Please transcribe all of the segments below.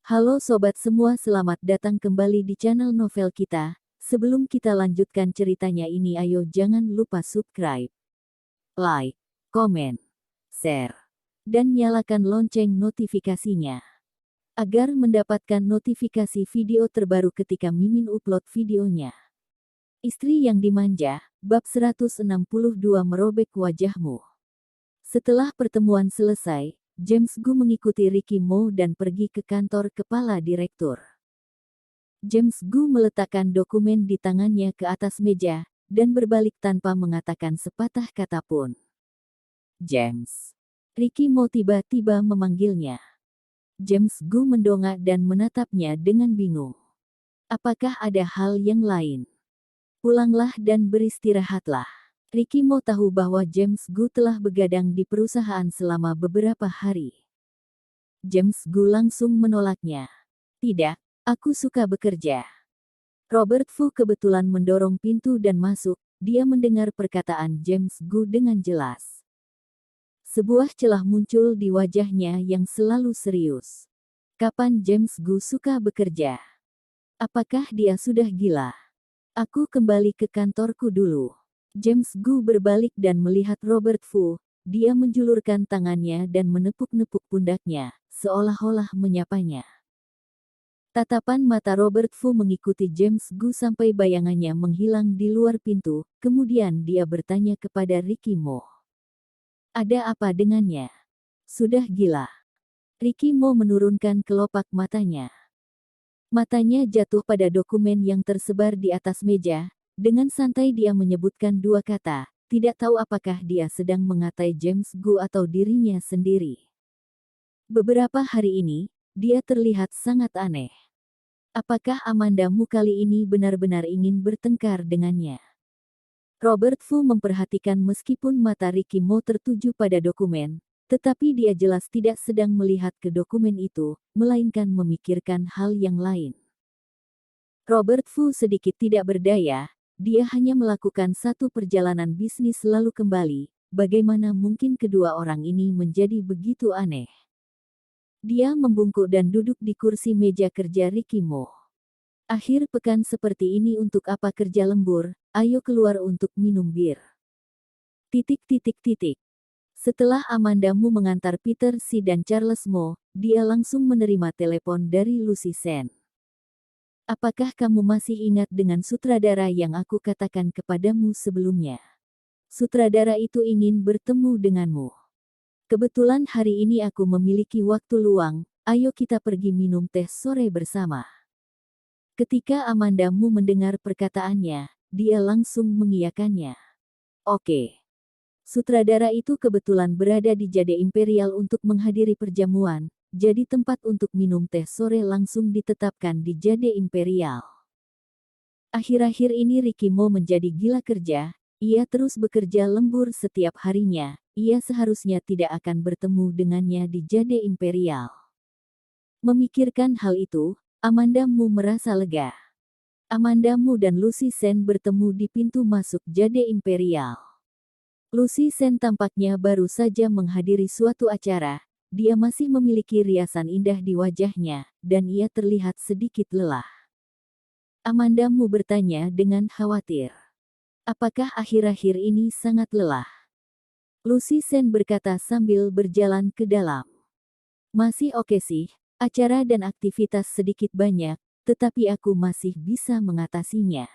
Halo sobat semua, selamat datang kembali di channel novel kita. Sebelum kita lanjutkan ceritanya ini, ayo jangan lupa subscribe, like, komen, share, dan nyalakan lonceng notifikasinya agar mendapatkan notifikasi video terbaru ketika Mimin upload videonya. Istri yang dimanja, bab 162 merobek wajahmu. Setelah pertemuan selesai, James Gu mengikuti Ricky Mo dan pergi ke kantor kepala direktur. James Gu meletakkan dokumen di tangannya ke atas meja, dan berbalik tanpa mengatakan sepatah kata pun. James. Ricky Mo tiba-tiba memanggilnya. James Gu mendongak dan menatapnya dengan bingung. Apakah ada hal yang lain? Pulanglah dan beristirahatlah. Ricky Mo tahu bahwa James Gu telah begadang di perusahaan selama beberapa hari. James Gu langsung menolaknya. Tidak, aku suka bekerja. Robert Fu kebetulan mendorong pintu dan masuk. Dia mendengar perkataan James Gu dengan jelas. Sebuah celah muncul di wajahnya yang selalu serius. Kapan James Gu suka bekerja? Apakah dia sudah gila? Aku kembali ke kantorku dulu. James Gu berbalik dan melihat Robert Fu. Dia menjulurkan tangannya dan menepuk-nepuk pundaknya, seolah-olah menyapanya. Tatapan mata Robert Fu mengikuti James Gu sampai bayangannya menghilang di luar pintu, kemudian dia bertanya kepada Ricky Mo. Ada apa dengannya? Sudah gila. Ricky Mo menurunkan kelopak matanya. Matanya jatuh pada dokumen yang tersebar di atas meja. Dengan santai dia menyebutkan dua kata, tidak tahu apakah dia sedang mengatai James Gu atau dirinya sendiri. Beberapa hari ini, dia terlihat sangat aneh. Apakah Amanda Mu kali ini benar-benar ingin bertengkar dengannya? Robert Fu memperhatikan meskipun mata Ricky Mo tertuju pada dokumen, tetapi dia jelas tidak sedang melihat ke dokumen itu, melainkan memikirkan hal yang lain. Robert Fu sedikit tidak berdaya. Dia hanya melakukan satu perjalanan bisnis lalu kembali. Bagaimana mungkin kedua orang ini menjadi begitu aneh? Dia membungkuk dan duduk di kursi meja kerja Ricky Mo. Akhir pekan seperti ini untuk apa kerja lembur? Ayo keluar untuk minum bir. Setelah Amanda Mu mengantar Peter Si dan Charles Mo, dia langsung menerima telepon dari Lucy Sen. Apakah kamu masih ingat dengan sutradara yang aku katakan kepadamu sebelumnya? Sutradara itu ingin bertemu denganmu. Kebetulan hari ini aku memiliki waktu luang, ayo kita pergi minum teh sore bersama. Ketika Amanda Mu mendengar perkataannya, dia langsung mengiyakannya. Oke. Sutradara itu kebetulan berada di Jade Imperial untuk menghadiri perjamuan. Jadi tempat untuk minum teh sore langsung ditetapkan di Jade Imperial. Akhir-akhir ini Ricky Mo menjadi gila kerja, ia terus bekerja lembur setiap harinya, ia seharusnya tidak akan bertemu dengannya di Jade Imperial. Memikirkan hal itu, Amanda Mu merasa lega. Amanda Mu dan Lucy Sen bertemu di pintu masuk Jade Imperial. Lucy Sen tampaknya baru saja menghadiri suatu acara. Dia masih memiliki riasan indah di wajahnya, dan ia terlihat sedikit lelah. Amanda Mu bertanya dengan khawatir. Apakah akhir-akhir ini sangat lelah? Lucy Sen berkata sambil berjalan ke dalam. Masih oke sih, acara dan aktivitas sedikit banyak, tetapi aku masih bisa mengatasinya.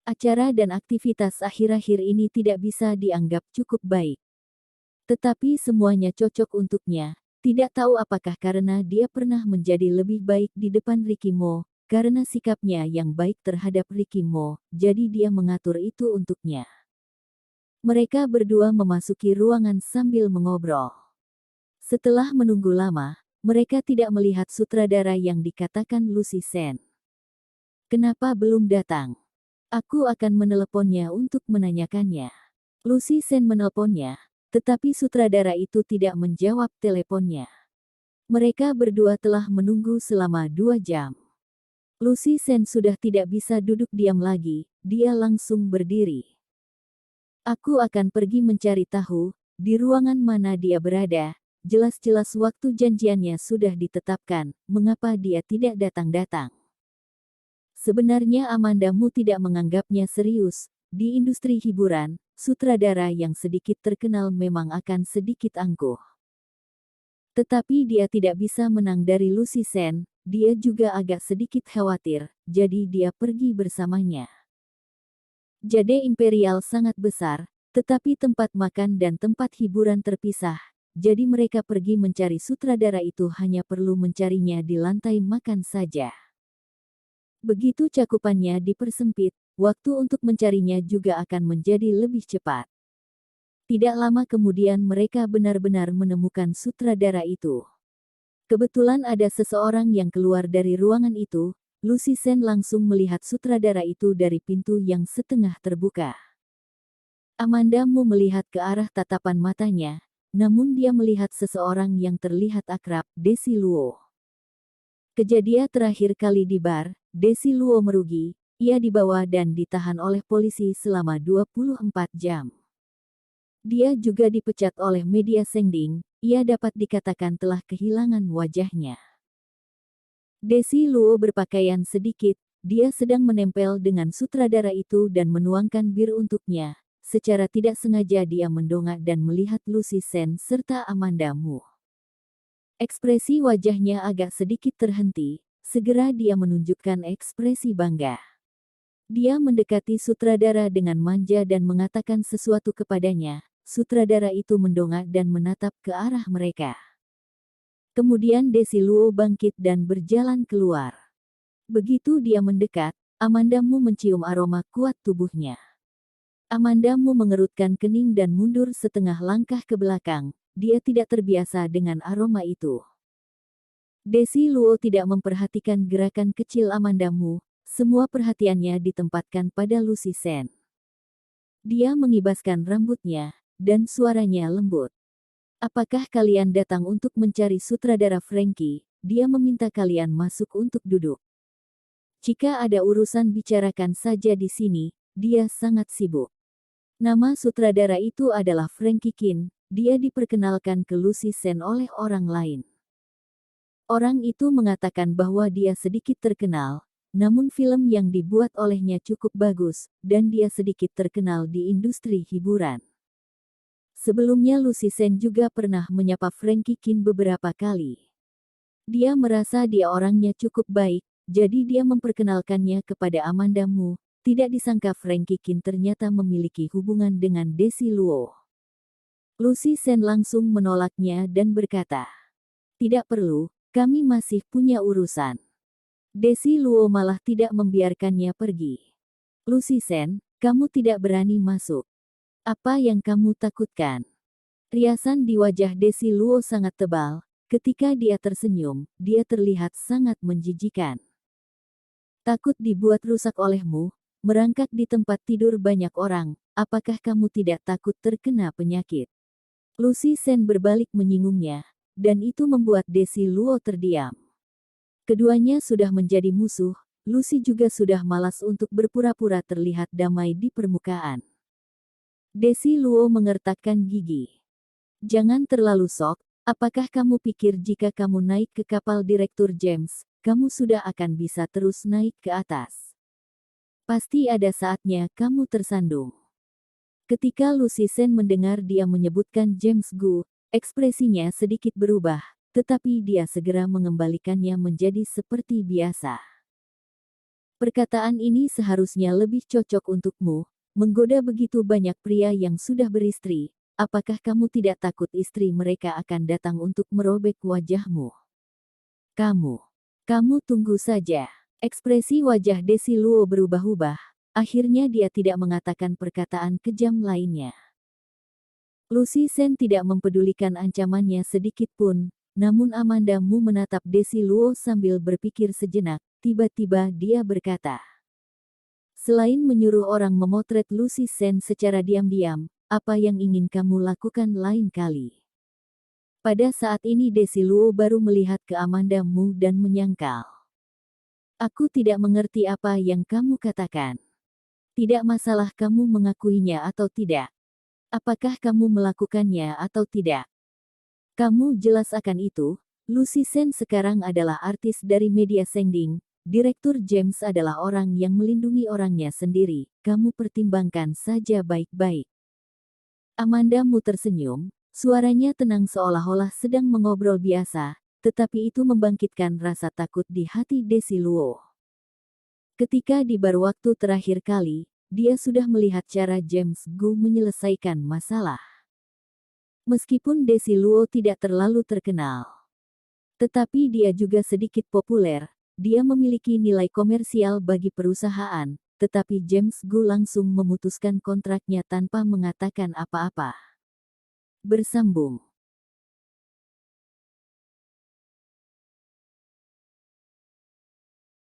Acara dan aktivitas akhir-akhir ini tidak bisa dianggap cukup baik. Tetapi semuanya cocok untuknya, tidak tahu apakah karena dia pernah menjadi lebih baik di depan Ricky Mo, karena sikapnya yang baik terhadap Ricky Mo, jadi dia mengatur itu untuknya. Mereka berdua memasuki ruangan sambil mengobrol. Setelah menunggu lama, mereka tidak melihat sutradara yang dikatakan Lucy Sen. Kenapa belum datang? Aku akan meneleponnya untuk menanyakannya. Lucy Sen menelponnya. Tetapi sutradara itu tidak menjawab teleponnya. Mereka berdua telah menunggu selama 2 jam. Lucy Sen sudah tidak bisa duduk diam lagi, dia langsung berdiri. Aku akan pergi mencari tahu, di ruangan mana dia berada, jelas-jelas waktu janjiannya sudah ditetapkan, mengapa dia tidak datang-datang? Sebenarnya Amanda Mu tidak menganggapnya serius. Di industri hiburan, sutradara yang sedikit terkenal memang akan sedikit angkuh. Tetapi dia tidak bisa menang dari Lucy Sen, dia juga agak sedikit khawatir, jadi dia pergi bersamanya. Jade Imperial sangat besar, tetapi tempat makan dan tempat hiburan terpisah, jadi mereka pergi mencari sutradara itu hanya perlu mencarinya di lantai makan saja. Begitu cakupannya dipersempit, waktu untuk mencarinya juga akan menjadi lebih cepat. Tidak lama kemudian mereka benar-benar menemukan sutradara itu. Kebetulan ada seseorang yang keluar dari ruangan itu, Lucy Sen langsung melihat sutradara itu dari pintu yang setengah terbuka. Amanda Mu melihat ke arah tatapan matanya, namun dia melihat seseorang yang terlihat akrab, Desi Luo. Kejadian terakhir kali di bar, Desi Luo merugi, ia dibawa dan ditahan oleh polisi selama 24 jam. Dia juga dipecat oleh media Sengding, ia dapat dikatakan telah kehilangan wajahnya. Desi Luo berpakaian sedikit, dia sedang menempel dengan sutradara itu dan menuangkan bir untuknya. Secara tidak sengaja dia mendongak dan melihat Lucy Sen serta Amanda Mu. Ekspresi wajahnya agak sedikit terhenti, segera dia menunjukkan ekspresi bangga. Dia mendekati sutradara dengan manja dan mengatakan sesuatu kepadanya. Sutradara itu mendongak dan menatap ke arah mereka. Kemudian Desi Luo bangkit dan berjalan keluar. Begitu dia mendekat, Amanda Mu mencium aroma kuat tubuhnya. Amanda Mu mengerutkan kening dan mundur setengah langkah ke belakang. Dia tidak terbiasa dengan aroma itu. Desi Luo tidak memperhatikan gerakan kecil Amanda Mu, semua perhatiannya ditempatkan pada Lucy Sen. Dia mengibaskan rambutnya, dan suaranya lembut. Apakah kalian datang untuk mencari sutradara Frankie? Dia meminta kalian masuk untuk duduk. Jika ada urusan bicarakan saja di sini, dia sangat sibuk. Nama sutradara itu adalah Frankie Kin, dia diperkenalkan ke Lucy Sen oleh orang lain. Orang itu mengatakan bahwa dia sedikit terkenal, namun film yang dibuat olehnya cukup bagus, dan dia sedikit terkenal di industri hiburan. Sebelumnya Lucy Sen juga pernah menyapa Frankie Kin beberapa kali. Dia merasa dia orangnya cukup baik, jadi dia memperkenalkannya kepada Amanda Mu. Tidak disangka Frankie Kin ternyata memiliki hubungan dengan Desi Luo. Lucy Sen langsung menolaknya dan berkata, "Tidak perlu, kami masih punya urusan." Desi Luo malah tidak membiarkannya pergi. "Lucy Sen, kamu tidak berani masuk. Apa yang kamu takutkan?" Riasan di wajah Desi Luo sangat tebal, ketika dia tersenyum, dia terlihat sangat menjijikan. "Takut dibuat rusak olehmu? Merangkak di tempat tidur banyak orang, apakah kamu tidak takut terkena penyakit?" Lucy Sen berbalik menyinggungnya, dan itu membuat Desi Luo terdiam. Keduanya sudah menjadi musuh, Lucy juga sudah malas untuk berpura-pura terlihat damai di permukaan. Desi Luo mengertakkan gigi. "Jangan terlalu sok, apakah kamu pikir jika kamu naik ke kapal Direktur James, kamu sudah akan bisa terus naik ke atas? Pasti ada saatnya kamu tersandung." Ketika Lucy Sen mendengar dia menyebutkan James Gu, ekspresinya sedikit berubah, tetapi dia segera mengembalikannya menjadi seperti biasa. "Perkataan ini seharusnya lebih cocok untukmu, menggoda begitu banyak pria yang sudah beristri, apakah kamu tidak takut istri mereka akan datang untuk merobek wajahmu? Kamu tunggu saja." Ekspresi wajah Desi Luo berubah-ubah. Akhirnya dia tidak mengatakan perkataan kejam lainnya. Lucy Sen tidak mempedulikan ancamannya sedikit pun, namun Amanda Mu menatap Desi Luo sambil berpikir sejenak, tiba-tiba dia berkata, "Selain menyuruh orang memotret Lucy Sen secara diam-diam, apa yang ingin kamu lakukan lain kali?" Pada saat ini Desi Luo baru melihat ke Amanda Mu dan menyangkal. "Aku tidak mengerti apa yang kamu katakan. Tidak masalah kamu mengakuinya atau tidak. Apakah kamu melakukannya atau tidak?" Kamu jelas akan itu. Lucy Sen sekarang adalah artis dari media Sengding. Direktur James adalah orang yang melindungi orangnya sendiri. Kamu pertimbangkan saja baik-baik. Amandamu tersenyum, suaranya tenang seolah-olah sedang mengobrol biasa, tetapi itu membangkitkan rasa takut di hati Desi Luo. Ketika di bar waktu terakhir kali, dia sudah melihat cara James Gu menyelesaikan masalah. Meskipun Desi Luo tidak terlalu terkenal, tetapi dia juga sedikit populer. Dia memiliki nilai komersial bagi perusahaan, tetapi James Gu langsung memutuskan kontraknya tanpa mengatakan apa-apa. Bersambung.